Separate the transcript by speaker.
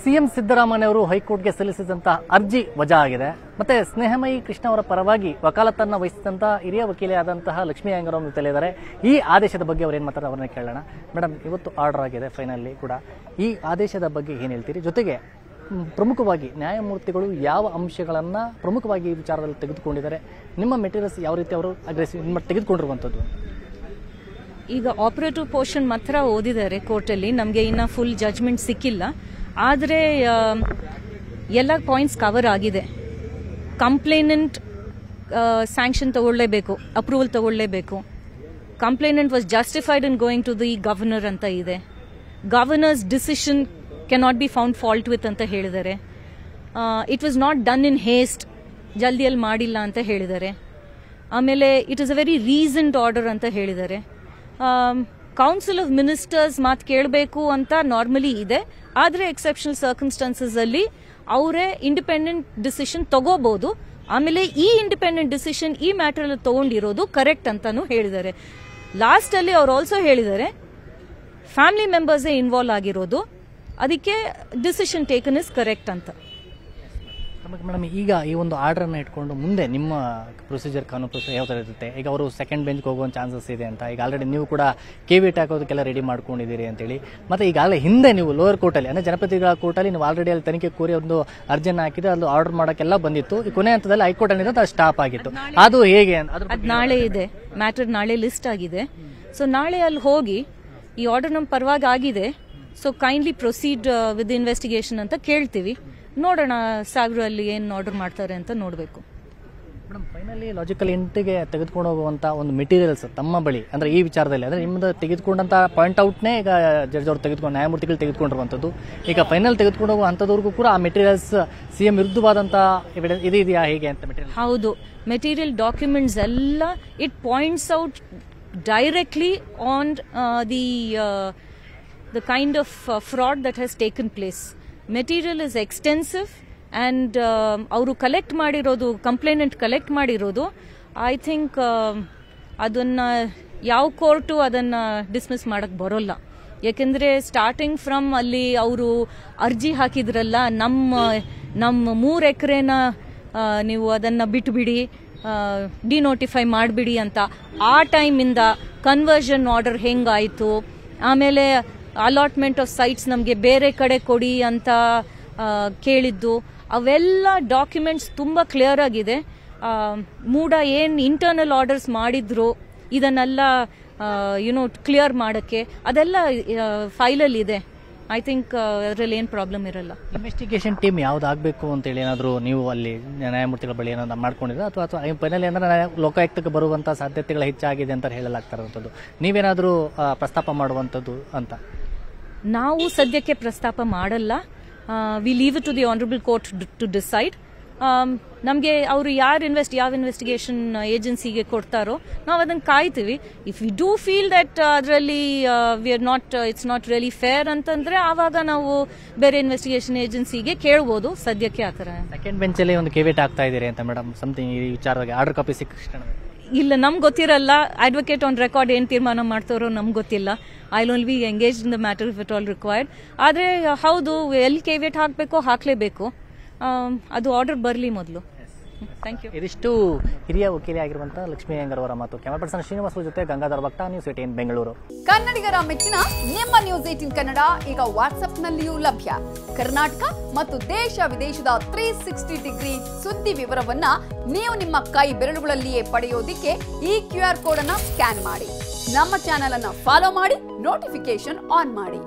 Speaker 1: CM Siddaramaiah ಅವರು ಹೈಕೋರ್ಟ್ಗೆ ಸಲ್ಲಿಸಿದಂತಹ ಅರ್ಜಿ ವಜಾ ಆಗಿದೆ. ಮತ್ತೆ ಸ್ನೇಹಮಯಿ ಕೃಷ್ಣ ಅವರ ಪರವಾಗಿ ವಕಾಲತನ್ನ ವಹಿಸಿದಂತಹ ಹಿರಿಯ ವಕೀಲೆಯಾದಂತಹ ಲಕ್ಷ್ಮೀ ಅಯ್ಯಂಗಾರ್ ಅವರು ತಿಳಿದ್ದಾರೆ. ಈ ಆದೇಶದ ಬಗ್ಗೆ ಅವ್ರು ಏನು ಮಾತಾಡ್ತಾರೆ ಅವ್ರನ್ನ ಕೇಳೋಣ. ಮೇಡಮ್, ಇವತ್ತು ಆರ್ಡರ್ ಆಗಿದೆ ಫೈನಲಿ ಕೂಡ. ಈ ಆದೇಶದ ಬಗ್ಗೆ ಏನು ಹೇಳ್ತೀರಿ? ಜೊತೆಗೆ ಪ್ರಮುಖವಾಗಿ ನ್ಯಾಯಮೂರ್ತಿಗಳು ಯಾವ ಅಂಶಗಳನ್ನು ಪ್ರಮುಖವಾಗಿ ಈ ವಿಚಾರದಲ್ಲಿ ತೆಗೆದುಕೊಂಡಿದ್ದಾರೆ, ನಿಮ್ಮ ಮೆಟೀರಿಯಲ್ಸ್ ಯಾವ ರೀತಿ ಅವರು ಅಗ್ರೆಸಿವ್ ತೆಗೆದುಕೊಂಡಿರುವಂಥದ್ದು?
Speaker 2: ಈಗ ಆಪರೇಟಿವ್ ಪೋರ್ಷನ್ ಮಾತ್ರ ಓದಿದ್ದಾರೆ ಕೋರ್ಟಲ್ಲಿ, ನಮಗೆ ಇನ್ನ ಫುಲ್ ಜಜ್ಮೆಂಟ್ ಸಿಕ್ಕಿಲ್ಲ. ಆದರೆ ಎಲ್ಲ ಪಾಯಿಂಟ್ಸ್ ಕವರ್ ಆಗಿದೆ. ಕಂಪ್ಲೇನೆಂಟ್ ಸ್ಯಾಂಕ್ಷನ್ ತಗೊಳ್ಳೇಬೇಕು, ಅಪ್ರೂವಲ್ ತಗೊಳ್ಳೇಬೇಕು. Complainant was justified in going to the governor ಅಂತ ಇದೆ. Governor's decision cannot be found fault with ಅಂತ ಹೇಳಿದ್ದಾರೆ. It was not done in haste, ಜಲ್ದಿಯಲ್ಲಿ ಮಾಡಿಲ್ಲ ಅಂತ ಹೇಳಿದ್ದಾರೆ. ಆಮೇಲೆ it is a very reasoned order ಅಂತ ಹೇಳಿದ್ದಾರೆ. ಕೌನ್ಸಿಲ್ ಆಫ್ ಮಿನಿಸ್ಟರ್ಸ್ ಮಾತು ಕೇಳಬೇಕು ಅಂತ ನಾರ್ಮಲಿ ಇದೆ, ಆದರೆ ಎಕ್ಸೆಪ್ಷನಲ್ ಸರ್ಕಮ್ಸ್ಟಾನ್ಸಸ್ ಅಲ್ಲಿ ಅವರೇ ಇಂಡಿಪೆಂಡೆಂಟ್ ಡಿಸಿಷನ್ ತಗೋಬಹುದು. ಆಮೇಲೆ ಈ ಇಂಡಿಪೆಂಡೆಂಟ್ ಡಿಸಿಷನ್ ಈ ಮ್ಯಾಟರ್ ಅಲ್ಲಿ ತಗೊಂಡಿರೋದು ಕರೆಕ್ಟ್ ಅಂತಾನು ಹೇಳಿದ್ದಾರೆ. ಲಾಸ್ಟ್ ಅಲ್ಲಿ ಅವ್ರು ಆಲ್ಸೋ ಹೇಳಿದ್ದಾರೆ ಫ್ಯಾಮಿಲಿ ಮೆಂಬರ್ಸೇ ಇನ್ವಾಲ್ವ್ ಆಗಿರೋದು, ಅದಕ್ಕೆ ಡಿಸಿಷನ್ ಟೇಕನ್ ಇಸ್ ಕರೆಕ್ಟ್ ಅಂತ.
Speaker 1: ಮೇಡಮ್, ಈಗ ಈ ಒಂದು ಆರ್ಡರ್ನ ಇಟ್ಕೊಂಡು ಮುಂದೆ ನಿಮ್ಮ ಪ್ರೊಸೀಜರ್ ಕಾನೂನು ಪ್ರೊಸೀಜರ್ ಯಾವ ಥರ ಇರುತ್ತೆ? ಈಗ ಅವರು ಸೆಕೆಂಡ್ ಬೆಂಚ್ಗೆ ಹೋಗೋ ಚಾನ್ಸಸ್ ಇದೆ ಅಂತ ಈಗ ಆಲ್ರೆಡಿ ನೀವು ಕೂಡ ಕೆವಿಟ್ ಹಾಕೋದಕ್ಕೆಲ್ಲ ರೆಡಿ ಮಾಡ್ಕೊಂಡಿದ್ದೀರಿ ಅಂತೇಳಿ. ಮತ್ತೆ ಈಗಾಗಲೇ ಹಿಂದೆ ನೀವು ಲೋಯರ್ ಕೋರ್ಟಲ್ಲಿ ಅಂದರೆ ಜನಪ್ರತಿನಿಧಿಗಳ ಕೋರ್ಟಲ್ಲಿ ನೀವು ಆಲ್ರೆಡಿ ಅಲ್ಲಿ ತನಿಖೆ ಕೋರಿ ಒಂದು ಅರ್ಜಿಯನ್ನು ಹಾಕಿದ್ರೆ ಅದು ಆರ್ಡರ್ ಮಾಡೋಕ್ಕೆಲ್ಲ ಬಂದಿತ್ತು. ಈ ಕೊನೆ ಹಂತದಲ್ಲಿ ಹೈಕೋರ್ಟ್ ಅಲ್ಲಿ ಅದು ಸ್ಟಾಪ್ ಆಗಿತ್ತು. ಅದು ಹೇಗೆ?
Speaker 2: ಅದು ನಾಳೆ ಇದೆ, ಮ್ಯಾಟರ್ ನಾಳೆ ಲಿಸ್ಟ್ ಆಗಿದೆ. ಸೊ ನಾಳೆ ಅಲ್ಲಿ ಹೋಗಿ ಈ ಆರ್ಡರ್ ನಮ್ಮ ಪರವಾಗಿ ಆಗಿದೆ, so kindly proceed with investigation ಅಂತ ಕೇಳ್ತೀವಿ. ನೋಡೋಣ ಸಾಗರ ಅಲ್ಲಿ ಏನು ಆರ್ಡರ್ ಮಾಡ್ತಾರೆ ಅಂತ ನೋಡಬೇಕು.
Speaker 1: ಮೇಡಮ್, ಫೈನಲಿ ಲಾಜಿಕಲ್ ಎಂಟಿಗೆ ತೆಗೆದುಕೊಂಡು ಹೋಗುವಂಥ ಒಂದು ಮೆಟೀರಿಯಲ್ಸ್ ತಮ್ಮ ಬಳಿ ಅಂದರೆ ಈ ವಿಚಾರದಲ್ಲಿ ಅಂದರೆ ನಿಮ್ಮದು ತೆಗೆದುಕೊಂಡಂಥ ಪಾಯಿಂಟ್ ಔಟ್ನೇ ಈಗ ಜಡ್ಜ್ ಅವರು ನ್ಯಾಯಮೂರ್ತಿಗಳು ತೆಗೆದುಕೊಂಡಿರುವಂಥದ್ದು. ಈಗ ಫೈನಲ್ ತೆಗೆದುಕೊಂಡು ಹೋಗುವ ಹಂತದವರೆಗೂ ಕೂಡ ಆ ಮೆಟೀರಿಯಲ್ಸ್ ಸಿಎಂ ವಿರುದ್ಧವಾದಂಥ ಎವಿಡೆನ್ಸ್ ಇದೆಯಾ ಹೇಗೆ ಅಂತ ಮೆಟೀರಿಯಲ್?
Speaker 2: ಹೌದು, ಮೆಟೀರಿಯಲ್ ಡಾಕ್ಯುಮೆಂಟ್ಸ್ ಎಲ್ಲ it points out directly on the kind of fraud that has taken place. Material is extensive and ಅವರು ಕಲೆಕ್ಟ್ ಮಾಡಿರೋದು, ಕಂಪ್ಲೇನೆಂಟ್ ಕಲೆಕ್ಟ್ ಮಾಡಿರೋದು, ಐ ಥಿಂಕ್ ಅದನ್ನ ಯಾವ ಕೋರ್ಟು ಅದನ್ನ ಡಿಸ್ಮಿಸ್ ಮಾಡಕ್ ಬರೋಲ್ಲ. ಯಾಕೆಂದ್ರೆ ಸ್ಟಾರ್ಟಿಂಗ್ ಫ್ರಮ್ ಅಲ್ಲಿ ಅವರು ಅರ್ಜಿ ಹಾಕಿದ್ರಲ್ಲ, ನಮ್ಮ 3 ಎಕರೆನ ನೀವು ಅದನ್ನ ಬಿಟ್ಟುಬಿಡಿ, ಡಿನೋಟಿಫೈ ಮಾಡಿಬಿಡಿ ಅಂತ. ಆ ಟೈಮಿಂದ ಕನ್ವರ್ಷನ್ ಆರ್ಡರ್ ಹೆಂಗಾಯಿತು, ಆಮೇಲೆ ಅಲಾಟ್ಮೆಂಟ್ ಆಫ್ ಸೈಟ್ಸ್ ನಮಗೆ ಬೇರೆ ಕಡೆ ಕೊಡಿ ಅಂತ ಕೇಳಿದ್ದು, ಅವೆಲ್ಲ ಡಾಕ್ಯುಮೆಂಟ್ಸ್ ತುಂಬ ಕ್ಲಿಯರ್ ಆಗಿದೆ. ಮೂಡ ಏನು ಇಂಟರ್ನಲ್ ಆರ್ಡರ್ಸ್ ಮಾಡಿದ್ರು ಇದನ್ನೆಲ್ಲ ಕ್ಲಿಯರ್ ಮಾಡೋಕ್ಕೆ ಅದೆಲ್ಲ ಫೈಲಲ್ಲಿ ಇದೆ. ಐ ಥಿಂಕ್ ಅದರಲ್ಲಿ ಏನು ಪ್ರಾಬ್ಲಮ್ ಇರಲ್ಲ.
Speaker 1: ಇನ್ವೆಸ್ಟಿಗೇಷನ್ ಟೀಮ್ ಯಾವ್ದಾಗಬೇಕು ಅಂತೇಳಿ ಏನಾದರೂ ನೀವು ಅಲ್ಲಿ ನ್ಯಾಯಮೂರ್ತಿಗಳ ಬಳಿ ಏನಾದ್ರು ಮಾಡ್ಕೊಂಡಿದ್ರೆ ಅಥವಾ ಫೈನಲಿ ಅಂದ್ರೆ ಲೋಕಾಯುಕ್ತಕ್ಕೆ ಬರುವಂಥ ಸಾಧ್ಯತೆಗಳು ಹೆಚ್ಚಾಗಿದೆ ಅಂತ ಹೇಳಲಾಗ್ತಾ ಇರುವಂಥದ್ದು, ನೀವೇನಾದರೂ ಪ್ರಸ್ತಾಪ ಮಾಡುವಂಥದ್ದು ಅಂತ?
Speaker 2: ನಾವು ಸದ್ಯಕ್ಕೆ ಪ್ರಸ್ತಾಪ ಮಾಡಲ್ಲ. We leave it to the honourable court to decide. ನಮಗೆ ಅವರು ಯಾವ ಇನ್ವೆಸ್ಟಿಗೇಷನ್ ಏಜೆನ್ಸಿಗೆ ಕೊಡ್ತಾರೋ ನಾವು ಅದನ್ನು ಕಾಯ್ತೀವಿ. If we do feel that ಅದರಲ್ಲಿ ಇಟ್ಸ್ ನಾಟ್ ರಿಯಲಿ ಫೇರ್ ಅಂತಂದ್ರೆ ಆವಾಗ ನಾವು ಬೇರೆ ಇನ್ವೆಸ್ಟಿಗೇಷನ್ ಏಜೆನ್ಸಿಗೆ ಕೇಳ್ಬೋದು. ಸದ್ಯಕ್ಕೆ ಆ ಥರ
Speaker 1: ಸೆಕೆಂಡ್ ಬೆಂಚಲ್ಲಿ ಒಂದು ಕೆವಿಟ್ ಆಗ್ತಾ ಇದ್ದೀರಿ ಅಂತ ಮೇಡಮ್, ಸಮಥಿಂಗ್ ಈ ವಿಚಾರವಾಗಿ ಆರ್ಡರ್ ಕಾಪಿ ಸಿಕ್ಕ
Speaker 2: ಇಲ್ಲ, ನಮ್ಗೆ ಗೊತ್ತಿರಲ್ಲ. ಅಡ್ವೊಕೇಟ್ ಆನ್ ರೆಕಾರ್ಡ್ ಏನು ತೀರ್ಮಾನ ಮಾಡ್ತಾರೋ ನಮ್ಗೆ ಗೊತ್ತಿಲ್ಲ. I will be engaged in the matter if it all required. ಆದರೆ ಹೌದು, ಎಲ್ಲಿ ಕೆವಿಟ್ ಹಾಕಬೇಕೋ ಹಾಕಲೇಬೇಕು. ಅದು ಆರ್ಡರ್ ಬರಲಿ ಮೊದಲು. Thank you.
Speaker 1: ಇದಿಷ್ಟು ಹಿರಿಯ ವಕೀಲೆ ಆಗಿರುವಂತಹ ಲಕ್ಷ್ಮೀ ಅಯ್ಯಂಗಾರ್ ಅವರ ಮಾತು. ಕ್ಯಾಮರಾ ಪರ್ಸನ್ ಶ್ರೀನಿವಾಸ್ ಜೊತೆ ಗಂಗಾಧರ್ ಭಕ್ತ, ನ್ಯೂಸ್ 18 ಬೆಂಗಳೂರು.
Speaker 3: ಕನ್ನಡಿಗರ ಮೆಚ್ಚಿನ ನಿಮ್ಮ ನ್ಯೂಸ್ 18 ಕನ್ನಡ ಈಗ ವಾಟ್ಸ್ಆಪ್ನಲ್ಲಿಯೂ ಲಭ್ಯ. ಕರ್ನಾಟಕ ಮತ್ತು ದೇಶ ವಿದೇಶದ 360 ಡಿಗ್ರಿ ಸುದ್ದಿ ವಿವರವನ್ನ ನೀವು ನಿಮ್ಮ ಕೈ ಬೆರಳುಗಳಲ್ಲಿಯೇ ಪಡೆಯೋದಿಕ್ಕೆ ಈ QR ಕೋಡ್ ಅನ್ನ ಸ್ಕ್ಯಾನ್ ಮಾಡಿ. ನಮ್ಮ ಚಾನೆಲ್ ಅನ್ನ ಫಾಲೋ ಮಾಡಿ, ನೋಟಿಫಿಕೇಶನ್ ಆನ್ ಮಾಡಿ.